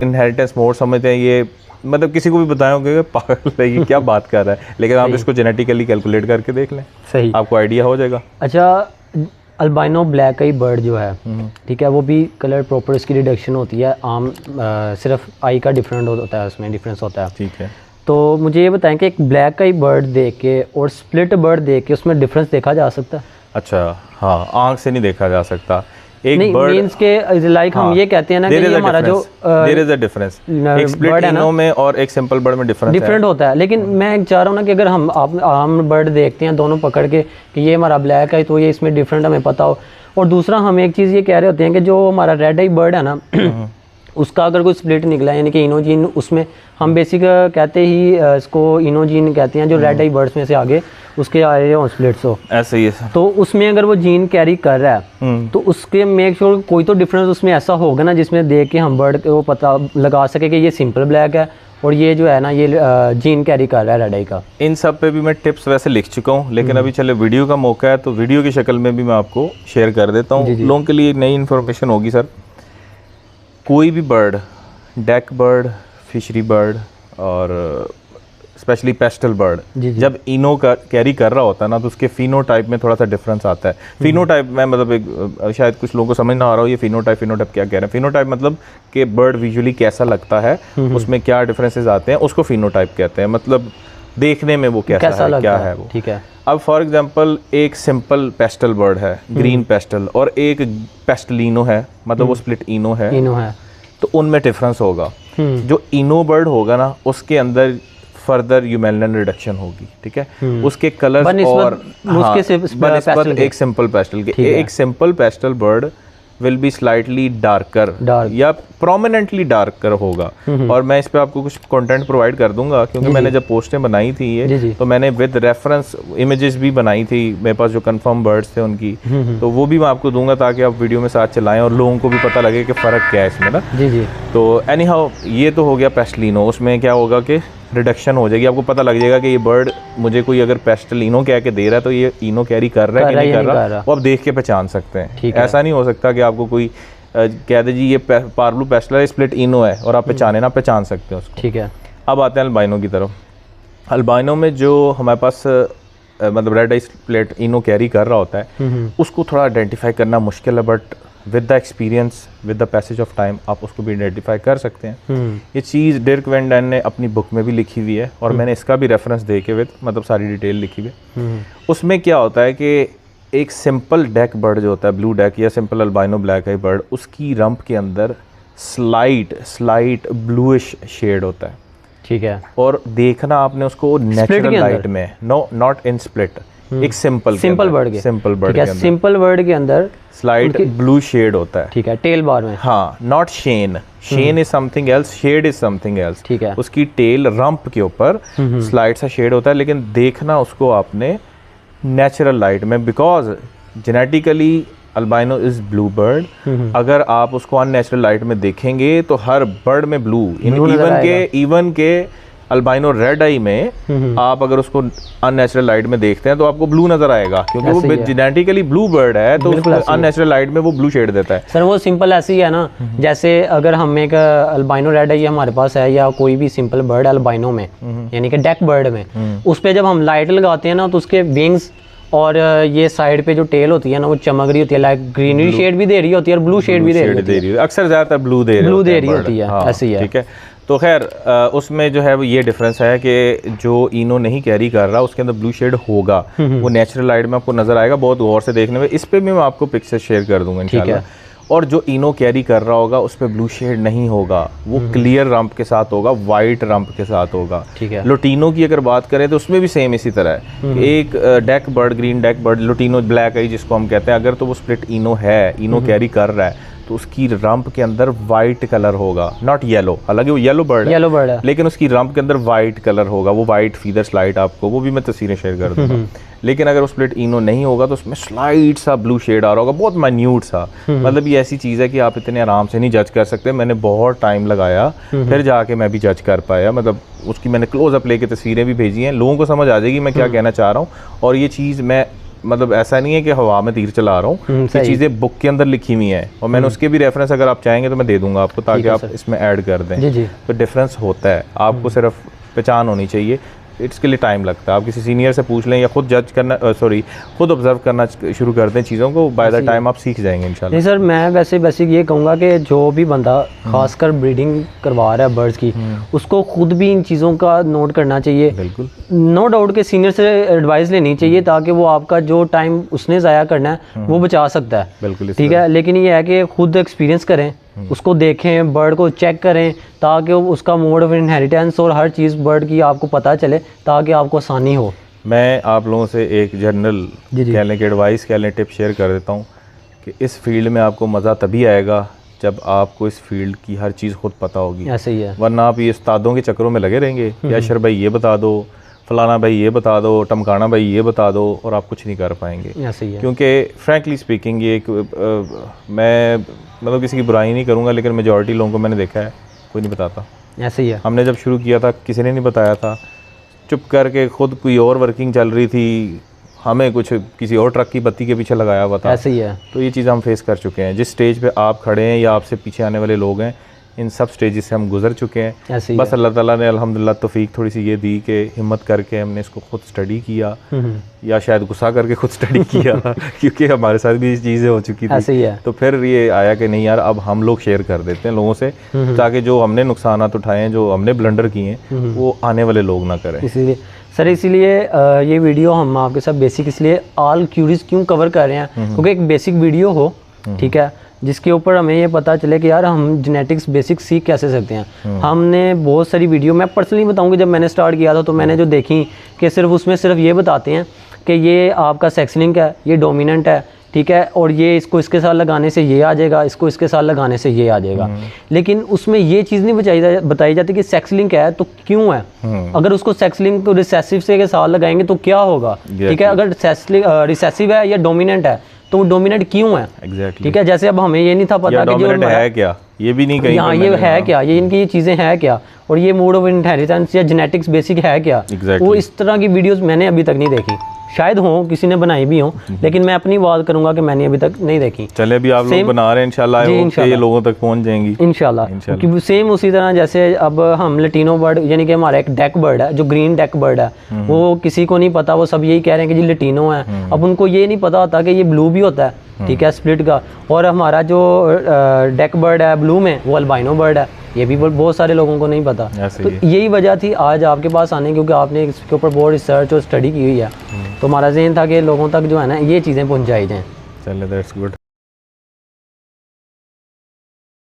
Inheritance mode समझते हैं ये, मतलब किसी को भी बताओगे पागल है ये क्या बात कर रहा है, लेकिन आप इसको जेनेटिकली कैलकुलेट करके देख लें, सही, आपको आइडिया हो जाएगा। अच्छा, अल्बाइनो ब्लैक आई बर्ड जो है, ठीक है, वो भी कलर प्रॉपर इसकी रिडक्शन होती है, आम सिर्फ आई का डिफरेंट होता है, उसमें डिफरेंस होता है, ठीक है। तो मुझे ये बताएं कि एक ब्लैक आई बर्ड देख के और स्प्लिट बर्ड देख के उसमें डिफरेंस देखा जा सकता है? अच्छा हाँ, आंख से नहीं देखा जा सकता। एक नहीं, बर्ड मींस के लाइक हम ये कहते हैं ना कि ये हमारा जो देयर इज अ डिफरेंस, एक स्प्लिट इनो में और एक सिंपल बर्ड में डिफरेंट होता है। लेकिन मैं चाह रहा हूँ ना कि अगर हम आम बर्ड देखते हैं दोनों पकड़ के कि ये हमारा ब्लैक है तो ये इसमें डिफरेंट हमें पता हो, और दूसरा हम एक चीज़ ये कह रहे होते हैं कि जो हमारा रेड आई बर्ड है ना उसका अगर कोई स्प्लिट निकला यानी कि इनोजीन, उसमें हम बेसिक कहते ही इसको इनोजीन कहते हैं, जो रेड आई बर्ड्स में से आगे उसके आए हो स्प्लिट्स हो, ऐसे ही है। तो उसमें अगर वो जीन कैरी कर रहा है तो उसके मेक श्योर कोई तो डिफरेंस उसमें ऐसा होगा ना जिसमें देख के हम बर्ड को पता लगा सके कि ये सिंपल ब्लैक है और ये जो है ना ये जीन कैरी कर रहा है रेड आई का। इन सब पे भी मैं टिप्स वैसे लिख चुका हूँ, लेकिन अभी चले वीडियो का मौका है तो वीडियो की शक्ल में भी मैं आपको शेयर कर देता हूँ, लोगों के लिए नई इन्फॉर्मेशन होगी। सर, कोई भी bird, duck bird, fishery bird और स्पेशली पेस्टल बर्ड जब इनो का कैरी कर रहा होता है ना तो उसके फिनोटाइप में थोड़ा सा डिफरेंस आता है। फिनोटाइप में मतलब एक शायद कुछ लोगों को समझ ना आ रहा हो ये फिनोटाइप क्या कह रहे हैं। फिनोटाइप मतलब कि बर्ड विजुअली कैसा लगता है, उसमें क्या डिफरेंसेस आते हैं, उसको फिनोटाइप कहते हैं, मतलब देखने में वो कैसा है, क्या है वो, ठीक है। अब फॉर एग्जांपल एक सिंपल पेस्टल बर्ड है, ग्रीन पेस्टल, और एक पेस्टलिनो है, मतलब वो स्प्लिट इनो है, तो उनमें डिफरेंस होगा। जो इनो बर्ड होगा ना उसके अंदर फर्दर यूमेलन रिडक्शन होगी, ठीक है, उसके कलर्स और एक सिंपल पेस्टल के, एक simple pastel bird will be slightly darker या प्रोमिनेंटली डार्कर होगा। और मैं इस पे आपको कुछ कंटेंट प्रोवाइड कर दूंगा क्योंकि मैंने जब पोस्टें बनाई थी ये तो मैंने विद रेफरेंस इमेजेस भी बनाई थी, मेरे पास जो कंफर्म बर्ड्स थे उनकी, तो वो भी मैं आपको दूंगा ताकि आप वीडियो में साथ चलाएं और लोगों को भी पता लगे कि फ़र्क क्या है इसमें ना। तो एनी हाउ ये तो हो गया पेस्टलिनो, उसमें क्या होगा कि रिडक्शन हो जाएगी, आपको पता लग जाएगा कि ये बर्ड मुझे कोई अगर पेस्टलिनो कह के दे रहा है तो ये इनो कैरी कर रहा है कि नहीं कर रहा, वो आप देख के पहचान सकते हैं। ऐसा नहीं हो सकता कि आपको कोई कह दे जी ये पार्ब्लू पेस्टल स्प्लिट इनो है और आप पहचान सकते हैं उसको, ठीक है। अब आते हैं अल्बाइनो की तरफ। अल्बाइनो में जो हमारे पास मतलब रेड आई स्प्लिट इनो कैरी कर रहा होता है उसको थोड़ा आइडेंटिफाई करना मुश्किल है, but with the experience, with the passage of time आप उसको भी आइडेंटिफाई कर सकते हैं। ये चीज़ डिर्क वैन डैन ने अपनी बुक में भी लिखी हुई है और मैंने इसका भी रेफरेंस दे के विद मतलब सारी डिटेल लिखी हुई है। उसमें क्या होता है कि एक सिंपल डेक बर्ड जो होता है, ब्लू डेक या सिंपल अल्बाइनो ब्लैक आई बर्ड, उसकी रंप के अंदर स्लाइट ब्लूइश शेड होता है, ठीक है, और देखना आपने उसको नेचुरल लाइट में, नो नॉट इन स्प्लिट, एक सिंपल बर्ड के अंदर स्लाइट ब्लू शेड होता है, ठीक है, टेल बार में, हाँ, not sheen is something else, shade is something else, ठीक है, उसकी टेल रंप के ऊपर स्लाइट सा शेड होता है, लेकिन देखना उसको आपने नेचुरल लाइट में, because genetically albino is blue bird. अगर आप उसको अननेचुरल लाइट में देखेंगे तो हर बर्ड में ब्लू, इवन के अल्बाइनो रेड आई में आप अगर उसको अननेचुरल लाइट में देखते हैं तो आपको ब्लू नजर आएगा क्योंकि वो जेनेटिकली ब्लू बर्ड है, तो अननेचुरल लाइट में वो ब्लू शेड देता है। सर वो सिंपल ऐसे ही है ना, जैसे अगर हम एक अल्बाइनो रेड आई हमारे पास है या कोई भी सिंपल बर्ड अल्बाइनो में यानी कि डेक बर्ड में, उस पर जब हम लाइट लगाते हैं ना तो उसके विंग्स और ये साइड पे जो टेल होती है ना वो चमक रही होती है, लाइक ग्रीनरी शेड भी दे रही होती है और ब्लू शेड भी दे रही है, अक्सर ज्यादातर ब्लू दे रही होती है, ऐसे ही है, ठीक है। तो खैर उसमें जो है वो ये डिफरेंस है कि जो इनो नहीं कैरी कर रहा उसके अंदर ब्लू शेड होगा, वो नेचुरल लाइट में आपको नजर आएगा बहुत गौर से देखने में। इस पे भी मैं आपको पिक्चर शेयर कर दूंगा इंशाल्लाह। और जो इनो कैरी कर रहा होगा उस पर ब्लू शेड नहीं होगा, वो क्लियर रंप के साथ होगा, वाइट रंप के साथ होगा, ठीक है। लोटिनो की अगर बात करें तो उसमें भी सेम इसी तरह है, एक deck bird, green deck bird, lutino black eye जिसको हम कहते हैं, अगर तो वो स्प्लिट इनो है, इनो कैरी कर रहा है तो उसकी रंप के अंदर वाइट कलर होगा, नॉट येलो, हालांकि वो येलो बर्ड है लेकिन उसकी रंप के अंदर वाइट कलर होगा, वो वाइट फीदर स्लाइट, आपको वो भी मैं तस्वीरें शेयर कर दूंगा। लेकिन अगर वो स्प्लिट इनो नहीं होगा तो उसमें स्लाइट सा ब्लू शेड आ रहा होगा, बहुत माइन्यूट सा, मतलब ये ऐसी चीज़ है कि आप इतने आराम से नहीं जज कर सकते। मैंने बहुत टाइम लगाया फिर जाके मैं भी जज कर पाया, मतलब उसकी मैंने क्लोज अप लेके तस्वीरें भी भेजी हैं, लोगों को समझ आ जाएगी मैं क्या कहना चाह रहा हूँ। और ये चीज़ मैं मतलब ऐसा नहीं है कि हवा में तीर चला रहा हूँ, ये चीज़ें बुक के अंदर लिखी हुई हैं और मैंने उसके भी रेफरेंस अगर आप चाहेंगे तो मैं दे दूंगा आपको, ताकि आप इसमें ऐड कर दें। जी। तो डिफरेंस होता है, आपको सिर्फ पहचान होनी चाहिए। इसके लिए टाइम लगता है, आप किसी सीनियर से पूछ लें या खुद जज करना खुद ऑब्जर्व करना शुरू कर दें चीज़ों को, बाय द टाइम आप सीख जाएंगे इंशाल्लाह। नहीं सर, मैं वैसे बेसिक ये कहूँगा कि जो भी बंदा खासकर ब्रीडिंग करवा रहा है बर्ड्स की, उसको खुद भी इन चीज़ों का नोट करना चाहिए। बिल्कुल, नो डाउट के सीनियर से एडवाइस लेनी चाहिए, ताकि वो आपका जो टाइम उसने ज़ाया करना है वो बचा सकता है। बिल्कुल, ठीक है, लेकिन ये है कि खुद एक्सपीरियंस करें, उसको देखें, बर्ड को चेक करें, ताकि उसका मोड ऑफ इनहेरिटेंस और हर चीज़ बर्ड की आपको पता चले, ताकि आपको आसानी हो। मैं आप लोगों से एक जनरल कह लें कि एडवाइस कह लें, टिप शेयर कर देता हूँ कि इस फील्ड में आपको मज़ा तभी आएगा जब आपको इस फील्ड की हर चीज़ खुद पता होगी। ऐसे ही है, वरना आप ये उस्तादों के चक्करों में लगे रहेंगे कि अशर भाई ये बता दो, फलाना भाई ये बता दो, टमकाना भाई ये बता दो, और आप कुछ नहीं कर पाएंगे। ऐसे ही है। क्योंकि फ्रैंकली स्पीकिंग ये एक मैं मतलब किसी की बुराई नहीं करूँगा, लेकिन मेजॉरिटी लोगों को मैंने देखा है कोई नहीं बताता। ऐसे ही है। हमने जब शुरू किया था किसी ने नहीं बताया था, चुप करके खुद कोई और वर्किंग चल रही थी, हमें कुछ किसी और ट्रक की बत्ती के पीछे लगाया हुआ था। ऐसे ही है। तो ये चीज़ हम फेस कर चुके हैं। जिस स्टेज पे आप खड़े हैं या आपसे पीछे आने वाले लोग हैं, इन सब स्टेजेस से हम गुजर चुके हैं। ऐसे ही बस अल्लाह ताला ने अल्हम्दुलिल्लाह तौफीक थोड़ी सी ये दी कि हिम्मत करके हमने इसको खुद स्टडी किया, या शायद गुस्सा करके खुद स्टडी किया क्योंकि हमारे साथ भी ये चीज़ें हो चुकी थी। ऐसे ही है। तो फिर ये आया कि नहीं यार, अब हम लोग शेयर कर देते हैं लोगों से, ताकि जो हमने नुकसानात उठाए हैं, जो हमने ब्लंडर किए हैं, वो आने वाले लोग ना करें। इसीलिए सर, इसीलिए ये वीडियो हम आपके साथ बेसिक इसलिए ऑल क्यूरीज क्यों कवर कर रहे हैं, क्योंकि एक बेसिक वीडियो हो, ठीक है, जिसके ऊपर हमें ये पता चले कि यार हम जेनेटिक्स बेसिक सीख कैसे सकते हैं। हमने बहुत सारी वीडियो, मैं पर्सनली बताऊंगी, जब मैंने स्टार्ट किया था तो मैंने जो देखी कि सिर्फ उसमें सिर्फ ये बताते हैं कि ये आपका सेक्स लिंक है, ये डोमिनेंट है, ठीक है, और ये इसको इसके साथ लगाने से ये आ जाएगा, इसको इसके साथ लगाने से ये आ जाएगा। लेकिन उसमें ये चीज़ नहीं बताई जाती कि सेक्स लिंक है तो क्यों है। अगर उसको सेक्स लिंक को रिसेसिव से के साथ लगाएंगे तो क्या होगा, ठीक है। अगर रिसेसिव है या डोमिनेंट है तो वो डोमिनेंट क्यों है, एग्जैक्टली। ठीक है। जैसे अब हमें ये नहीं था पता कि जो है क्या, ये भी नहीं कहीं यहाँ ये है क्या, ये इनकी ये चीज़ें हैं क्या, और ये मोड ऑफ इनहेरिटेंस या जेनेटिक्स बेसिक है क्या। वो इस तरह की वीडियोस मैंने अभी तक नहीं देखी, शायद हो किसी ने बनाई भी हो, लेकिन मैं अपनी बात करूंगा कि मैंने अभी तक नहीं देखी। चले भी आप लोग बना रहे हैं, इंशाल्लाह ये लोगों तक पहुंच जाएंगी इंशाल्लाह। क्योंकि सेम उसी तरह जैसे अब हम लटीनो बर्ड, यानी कि हमारा एक डेक बर्ड है, जो ग्रीन डेक बर्ड है, वो किसी को नहीं पता, वो सब यही कह रहे हैं कि जी लटीनो है। अब उनको ये नहीं पता होता कि ये ब्लू भी होता है, ठीक है, स्प्लिट का। और हमारा जो डेक बर्ड है ब्लू में, वो अल्बाइनो बर्ड है, ये भी बहुत सारे लोगों को नहीं पता। तो यही वजह थी आज आपके पास आने, क्योंकि आपने इसके ऊपर बहुत रिसर्च और स्टडी की हुई है। तो हमारा ज़हन था कि लोगों तक जो है ना ये चीज़ें पहुंचाई जाएँ। चलिए, दैट्स गुड।